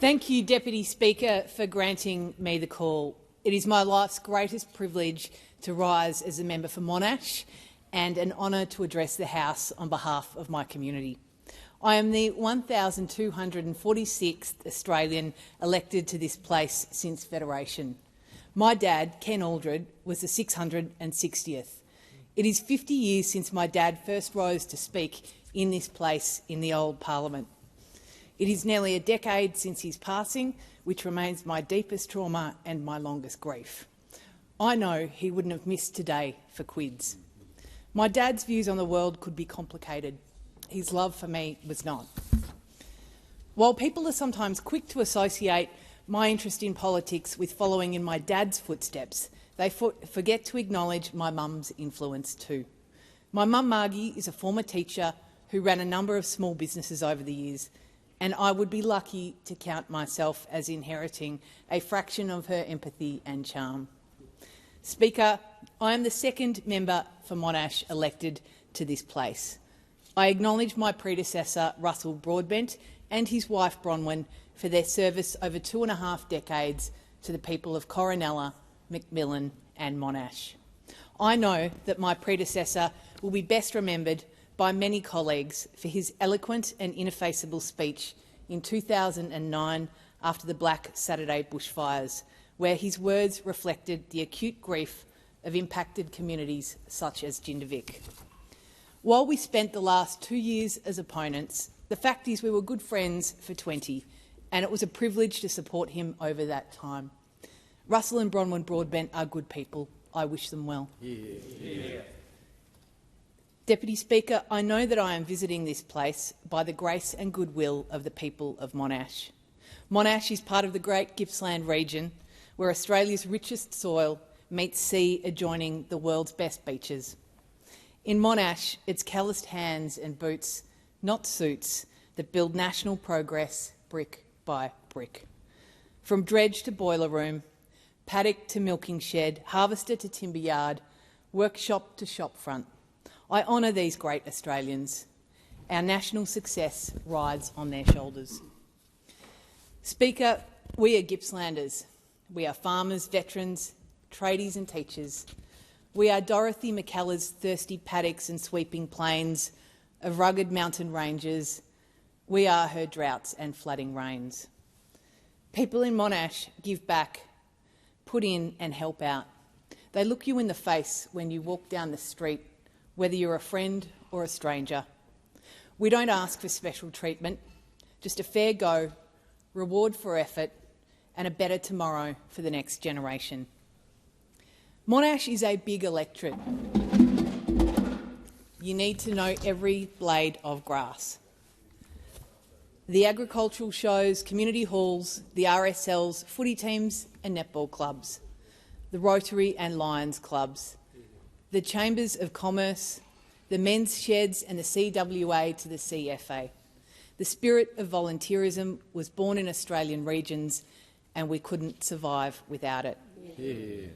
Thank you, Deputy Speaker, for granting me the call. It is my life's greatest privilege to rise as a member for Monash and an honour to address the House on behalf of my community. I am the 1,246th Australian elected to this place since Federation. My dad, Ken Aldred, was the 660th. It is 50 years since my dad first rose to speak in this place in the old Parliament. It is nearly a decade since his passing, which remains my deepest trauma and my longest grief. I know he wouldn't have missed today for quids. My dad's views on the world could be complicated. His love for me was not. While people are sometimes quick to associate my interest in politics with following in my dad's footsteps, they forget to acknowledge my mum's influence too. My mum, Margie, is a former teacher who ran a number of small businesses over the years, and I would be lucky to count myself as inheriting a fraction of her empathy and charm. Speaker, I am the second member for Monash elected to this place. I acknowledge my predecessor, Russell Broadbent, and his wife, Bronwyn, for their service over 2.5 decades to the people of Coronella, Macmillan and Monash. I know that my predecessor will be best remembered by many colleagues for his eloquent and ineffaceable speech in 2009 after the Black Saturday bushfires, where his words reflected the acute grief of impacted communities such as Jindivick. While we spent the last 2 years as opponents, the fact is we were good friends for 20, and it was a privilege to support him over that time. Russell and Bronwyn Broadbent are good people. I wish them well. Yeah. Deputy Speaker, I know that I am visiting this place by the grace and goodwill of the people of Monash. Monash is part of the Great Gippsland region, where Australia's richest soil meets sea adjoining the world's best beaches. In Monash, it's calloused hands and boots, not suits, that build national progress brick by brick. From dredge to boiler room, paddock to milking shed, harvester to timber yard, workshop to shopfront, I honour these great Australians. Our national success rides on their shoulders. Speaker, we are Gippslanders. We are farmers, veterans, tradies and teachers. We are Dorothy McKellar's thirsty paddocks and sweeping plains of rugged mountain ranges. We are her droughts and flooding rains. People in Monash give back, put in and help out. They look you in the face when you walk down the street, whether you're a friend or a stranger. We don't ask for special treatment, just a fair go, reward for effort and a better tomorrow for the next generation. Monash is a big electorate. You need to know every blade of grass. The agricultural shows, community halls, the RSLs, footy teams and netball clubs, the Rotary and Lions clubs, the Chambers of Commerce, the men's sheds and the CWA to the CFA. The spirit of volunteerism was born in Australian regions and we couldn't survive without it. Yeah.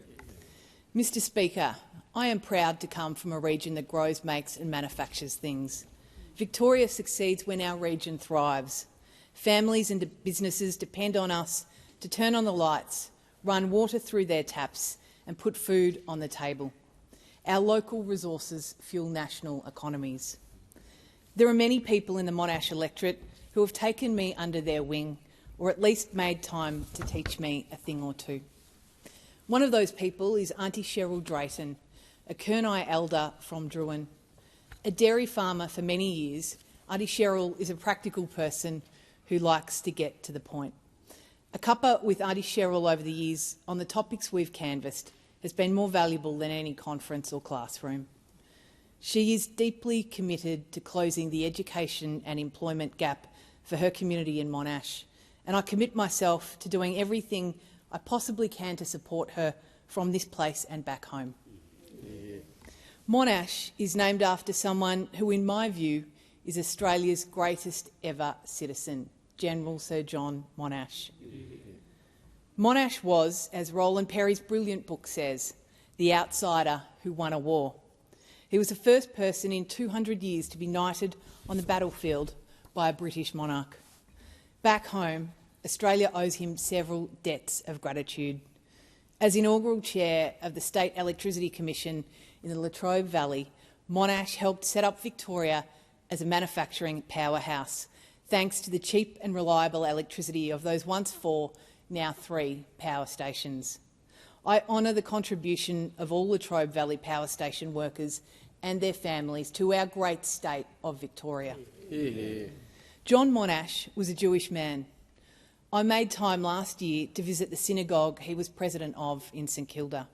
Mr Speaker, I am proud to come from a region that grows, makes and manufactures things. Victoria succeeds when our region thrives. Families and businesses depend on us to turn on the lights, run water through their taps and put food on the table. Our local resources fuel national economies. There are many people in the Monash electorate who have taken me under their wing or at least made time to teach me a thing or two. One of those people is Auntie Cheryl Drayton, a Kurnai elder from Druin. A dairy farmer for many years, Auntie Cheryl is a practical person who likes to get to the point. A cuppa with Auntie Cheryl over the years on the topics we've canvassed has been more valuable than any conference or classroom. She is deeply committed to closing the education and employment gap for her community in Monash, and I commit myself to doing everything I possibly can to support her from this place and back home. Yeah. Monash is named after someone who, in my view, is Australia's greatest ever citizen, General Sir John Monash. Yeah. Monash was, as Roland Perry's brilliant book says, the outsider who won a war. He was the first person in 200 years to be knighted on the battlefield by a British monarch. Back home, Australia owes him several debts of gratitude. As inaugural chair of the State Electricity Commission in the Latrobe Valley, Monash helped set up Victoria as a manufacturing powerhouse, thanks to the cheap and reliable electricity of those once 4, now 3 power stations. I honour the contribution of all Latrobe Valley Power Station workers and their families to our great state of Victoria. Yeah. John Monash was a Jewish man. I made time last year to visit the synagogue he was president of in St Kilda.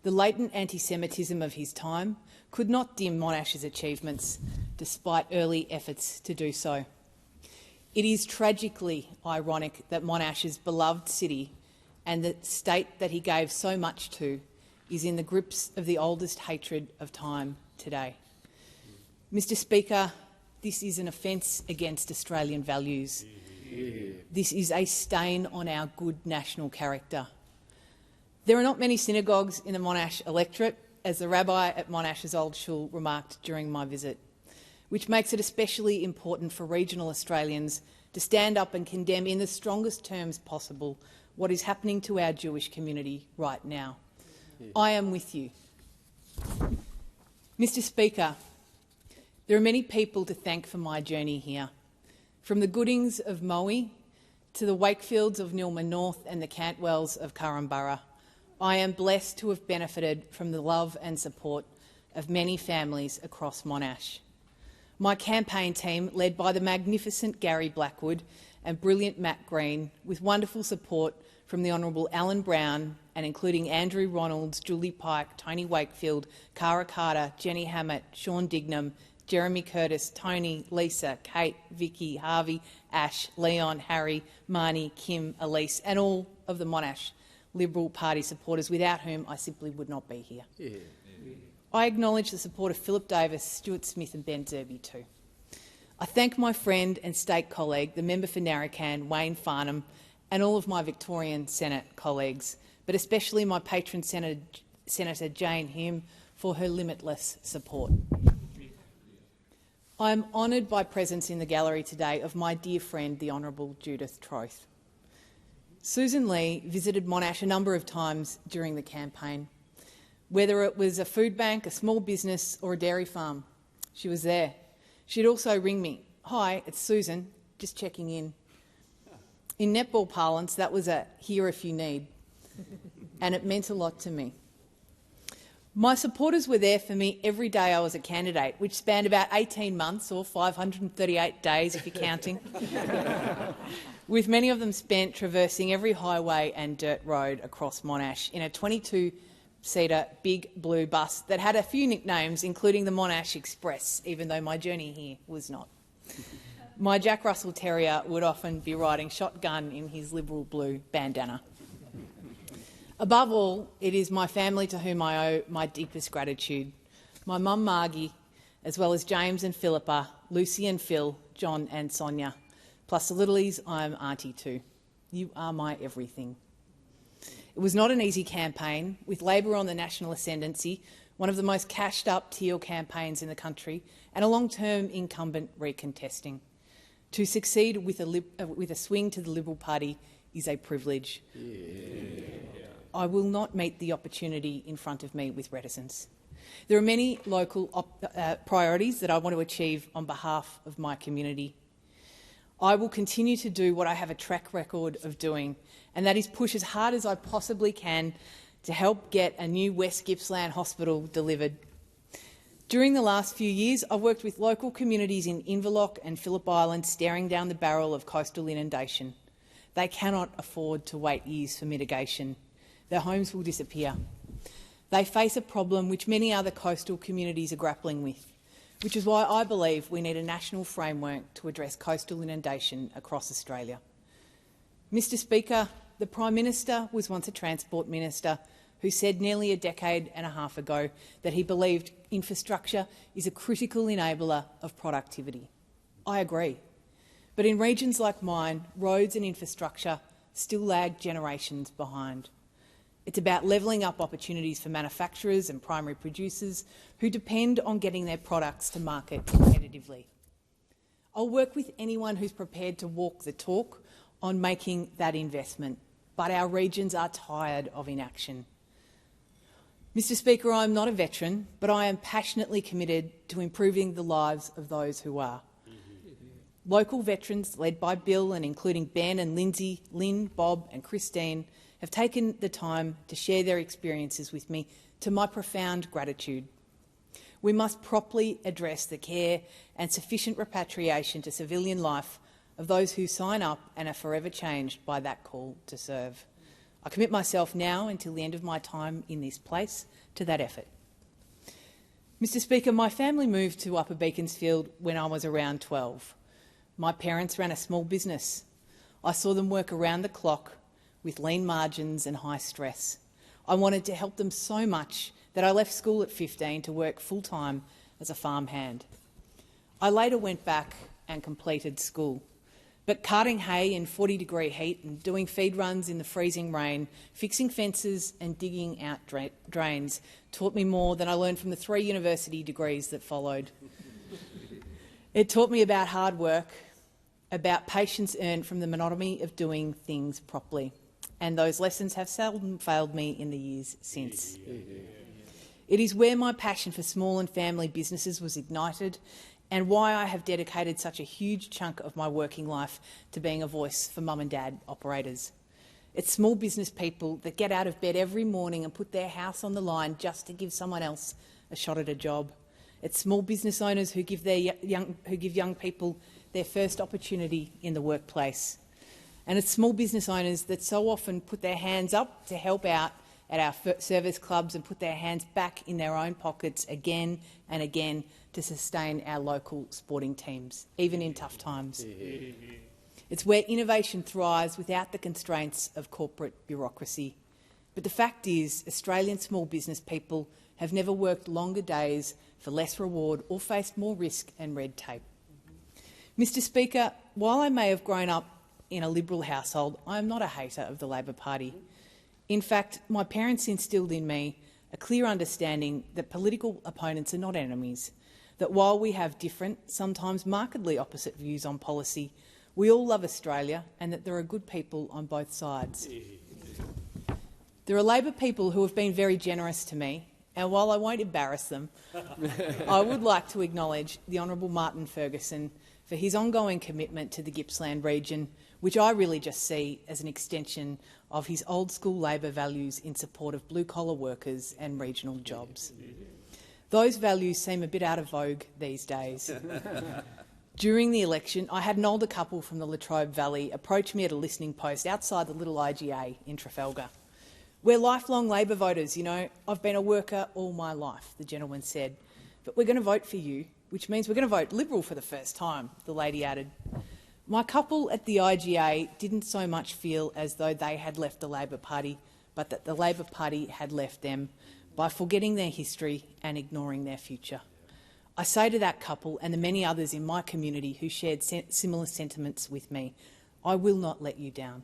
The latent anti-Semitism of his time could not dim Monash's achievements, despite early efforts to do so. It is tragically ironic that Monash's beloved city and the state that he gave so much to is in the grips of the oldest hatred of time today. Mr Speaker, this is an offence against Australian values. This is a stain on our good national character. There are not many synagogues in the Monash electorate, as the rabbi at Monash's old shul remarked during my visit, which makes it especially important for regional Australians to stand up and condemn in the strongest terms possible what is happening to our Jewish community right now. I am with you. Mr Speaker, there are many people to thank for my journey here. From the Goodings of Moe to the Wakefields of Nilma North and the Cantwells of Currumborough, I am blessed to have benefited from the love and support of many families across Monash. My campaign team, led by the magnificent Gary Blackwood and brilliant Matt Green, with wonderful support from the Honourable Alan Brown and including Andrew Ronalds, Julie Pike, Tony Wakefield, Cara Carter, Jenny Hammett, Sean Dignam, Jeremy Curtis, Tony, Lisa, Kate, Vicky, Harvey, Ash, Leon, Harry, Marnie, Kim, Elise and all of the Monash Liberal Party supporters, without whom I simply would not be here. Yeah. I acknowledge the support of Philip Davis, Stuart Smith and Ben Zerby too. I thank my friend and state colleague, the member for Narracan, Wayne Farnham, and all of my Victorian Senate colleagues, but especially my patron Senator Jane Hume for her limitless support. I am honoured by presence in the gallery today of my dear friend, the Honourable Judith Troth. Susan Lee visited Monash a number of times during the campaign. Whether it was a food bank, a small business or a dairy farm, she was there. She'd also ring me, "Hi, it's Susan, just checking in." In netball parlance, that was a "here if you need," and it meant a lot to me. My supporters were there for me every day I was a candidate, which spanned about 18 months or 538 days if you're counting, with many of them spent traversing every highway and dirt road across Monash in a 22-seater big blue bus that had a few nicknames, including the Monash Express, even though my journey here was not. My Jack Russell Terrier would often be riding shotgun in his Liberal blue bandana. Above all, it is my family to whom I owe my deepest gratitude. My mum Margie, as well as James and Philippa, Lucy and Phil, John and Sonia, plus the Littleys I'm auntie to. You are my everything. It was not an easy campaign, with Labor on the national ascendancy, one of the most cashed-up Teal campaigns in the country, and a long-term incumbent recontesting. To succeed with a swing to the Liberal Party is a privilege. Yeah. I will not meet the opportunity in front of me with reticence. There are many local priorities that I want to achieve on behalf of my community. I will continue to do what I have a track record of doing, and that is push as hard as I possibly can to help get a new West Gippsland hospital delivered. During the last few years, I've worked with local communities in Inverloch and Phillip Island staring down the barrel of coastal inundation. They cannot afford to wait years for mitigation. Their homes will disappear. They face a problem which many other coastal communities are grappling with, which is why I believe we need a national framework to address coastal inundation across Australia. Mr Speaker, the Prime Minister was once a Transport Minister who said nearly a decade and a half ago that he believed infrastructure is a critical enabler of productivity. I agree. But in regions like mine, roads and infrastructure still lag generations behind. It's about levelling up opportunities for manufacturers and primary producers who depend on getting their products to market competitively. I'll work with anyone who's prepared to walk the talk on making that investment, but our regions are tired of inaction. Mr Speaker, I am not a veteran, but I am passionately committed to improving the lives of those who are. Local veterans, led by Bill and including Ben and Lindsay, Lynn, Bob and Christine, have taken the time to share their experiences with me, to my profound gratitude. We must properly address the care and sufficient repatriation to civilian life of those who sign up and are forever changed by that call to serve. I commit myself now until the end of my time in this place to that effort. Mr Speaker, my family moved to Upper Beaconsfield when I was around 12. My parents ran a small business. I saw them work around the clock with lean margins and high stress. I wanted to help them so much that I left school at 15 to work full-time as a farmhand. I later went back and completed school. But carting hay in 40-degree heat and doing feed runs in the freezing rain, fixing fences and digging out drains taught me more than I learned from the 3 university degrees that followed. It taught me about hard work, about patience earned from the monotony of doing things properly, and those lessons have seldom failed me in the years since. It is where my passion for small and family businesses was ignited, and why I have dedicated such a huge chunk of my working life to being a voice for mum and dad operators. It's small business people that get out of bed every morning and put their house on the line just to give someone else a shot at a job. It's small business owners who give young people their first opportunity in the workplace. And it's small business owners that so often put their hands up to help out at our service clubs and put their hands back in their own pockets again and again to sustain our local sporting teams, even in tough times. It's where innovation thrives without the constraints of corporate bureaucracy. But the fact is, Australian small business people have never worked longer days for less reward or faced more risk and red tape. Mr Speaker, while I may have grown up in a Liberal household, I am not a hater of the Labor Party. In fact, my parents instilled in me a clear understanding that political opponents are not enemies, that while we have different, sometimes markedly opposite views on policy, we all love Australia and that there are good people on both sides. There are Labor people who have been very generous to me, and while I won't embarrass them, I would like to acknowledge the Honourable Martin Ferguson for his ongoing commitment to the Gippsland region, which I really just see as an extension of his old-school Labor values in support of blue-collar workers and regional jobs. Those values seem a bit out of vogue these days. During the election, I had an older couple from the Latrobe Valley approach me at a listening post outside the little IGA in Trafalgar. "We're lifelong Labor voters, you know. I've been a worker all my life," the gentleman said. "But we're going to vote for you, which means we're going to vote Liberal for the first time," the lady added. My couple at the IGA didn't so much feel as though they had left the Labor Party, but that the Labor Party had left them by forgetting their history and ignoring their future. I say to that couple and the many others in my community who shared similar sentiments with me, I will not let you down.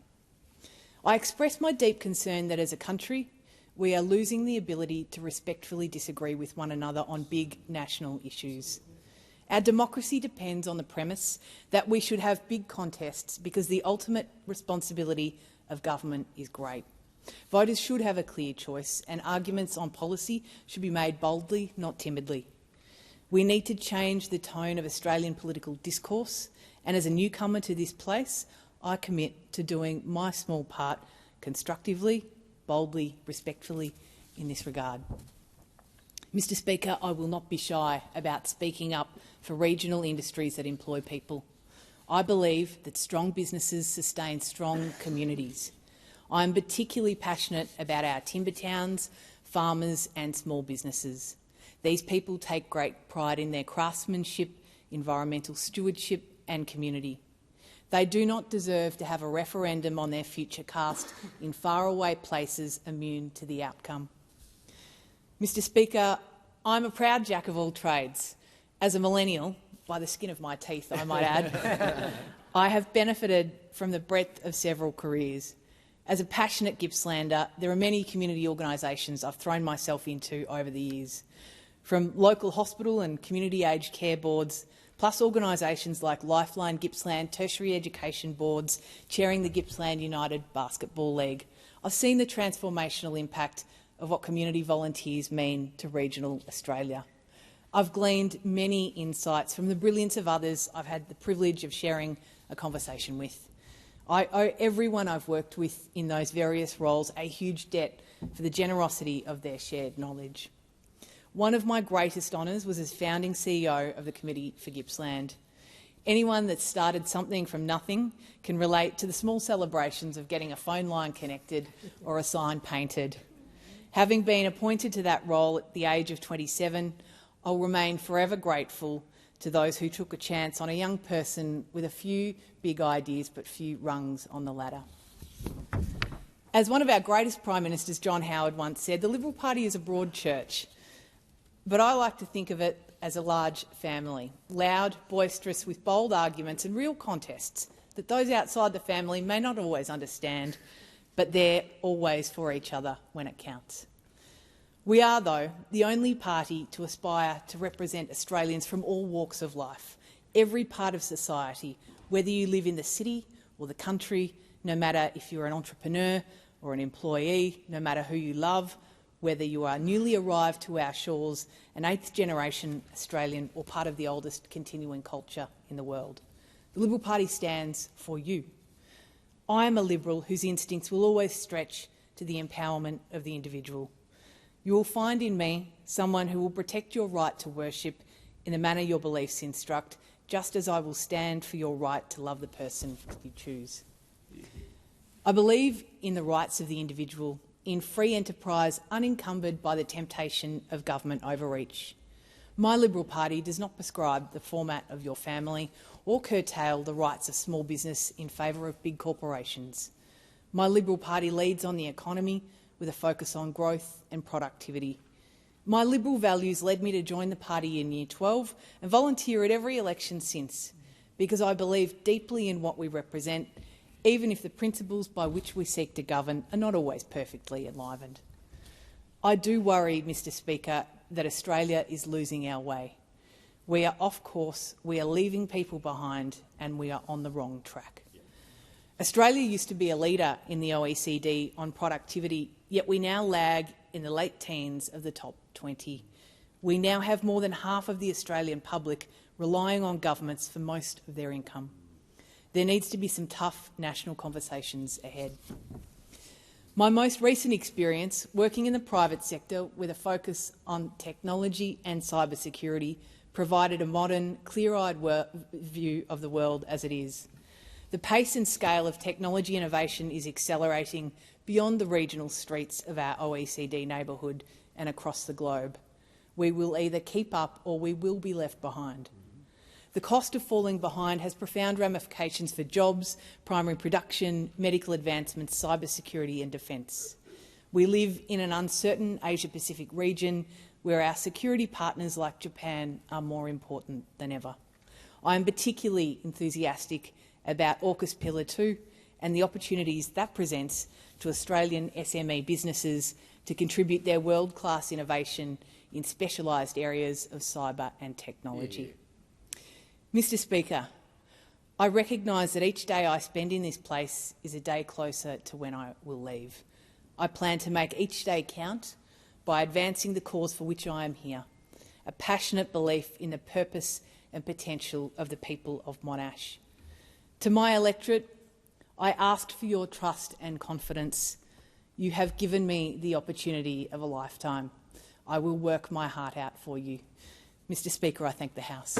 I express my deep concern that as a country, we are losing the ability to respectfully disagree with one another on big national issues. Our democracy depends on the premise that we should have big contests because the ultimate responsibility of government is great. Voters should have a clear choice and arguments on policy should be made boldly, not timidly. We need to change the tone of Australian political discourse, and as a newcomer to this place, I commit to doing my small part constructively, boldly, respectfully in this regard. Mr Speaker, I will not be shy about speaking up for regional industries that employ people. I believe that strong businesses sustain strong communities. I am particularly passionate about our timber towns, farmers and small businesses. These people take great pride in their craftsmanship, environmental stewardship and community. They do not deserve to have a referendum on their future cast in faraway places immune to the outcome. Mr Speaker, I'm a proud jack of all trades. As a millennial, by the skin of my teeth I might add, I have benefited from the breadth of several careers. As a passionate Gippslander, there are many community organisations I've thrown myself into over the years, from local hospital and community aged care boards, plus organisations like Lifeline, Gippsland, tertiary education boards, chairing the Gippsland United Basketball League. I've seen the transformational impact of what community volunteers mean to regional Australia. I've gleaned many insights from the brilliance of others I've had the privilege of sharing a conversation with. I owe everyone I've worked with in those various roles a huge debt for the generosity of their shared knowledge. One of my greatest honours was as founding CEO of the Committee for Gippsland. Anyone that started something from nothing can relate to the small celebrations of getting a phone line connected or a sign painted. Having been appointed to that role at the age of 27, I'll remain forever grateful to those who took a chance on a young person with a few big ideas but few rungs on the ladder. As one of our greatest Prime Ministers, John Howard, once said, the Liberal Party is a broad church, but I like to think of it as a large family, loud, boisterous, with bold arguments and real contests that those outside the family may not always understand, but they're always for each other when it counts. We are, though, the only party to aspire to represent Australians from all walks of life, every part of society, whether you live in the city or the country, no matter if you're an entrepreneur or an employee, no matter who you love, whether you are newly arrived to our shores, an eighth-generation Australian or part of the oldest continuing culture in the world. The Liberal Party stands for you. I am a Liberal whose instincts will always stretch to the empowerment of the individual. You will find in me someone who will protect your right to worship in the manner your beliefs instruct, just as I will stand for your right to love the person you choose. I believe in the rights of the individual, in free enterprise unencumbered by the temptation of government overreach. My Liberal Party does not prescribe the format of your family or curtail the rights of small business in favour of big corporations. My Liberal Party leads on the economy with a focus on growth and productivity. My Liberal values led me to join the party in Year 12 and volunteer at every election since, because I believe deeply in what we represent, even if the principles by which we seek to govern are not always perfectly enlivened. I do worry, Mr Speaker, that Australia is losing our way. We are off course, we are leaving people behind, and we are on the wrong track. Australia used to be a leader in the OECD on productivity, yet we now lag in the late teens of the top 20. We now have more than half of the Australian public relying on governments for most of their income. There needs to be some tough national conversations ahead. My most recent experience working in the private sector with a focus on technology and cybersecurity provided a modern, clear-eyed view of the world as it is. The pace and scale of technology innovation is accelerating beyond the regional streets of our OECD neighbourhood and across the globe. We will either keep up or we will be left behind. The cost of falling behind has profound ramifications for jobs, primary production, medical advancements, cybersecurity and defence. We live in an uncertain Asia-Pacific region where our security partners like Japan are more important than ever. I am particularly enthusiastic about AUKUS Pillar 2 and the opportunities that presents to Australian SME businesses to contribute their world-class innovation in specialised areas of cyber and technology. Mr Speaker, I recognise that each day I spend in this place is a day closer to when I will leave. I plan to make each day count by advancing the cause for which I am here, a passionate belief in the purpose and potential of the people of Monash. To my electorate, I asked for your trust and confidence. You have given me the opportunity of a lifetime. I will work my heart out for you. Mr Speaker, I thank the House.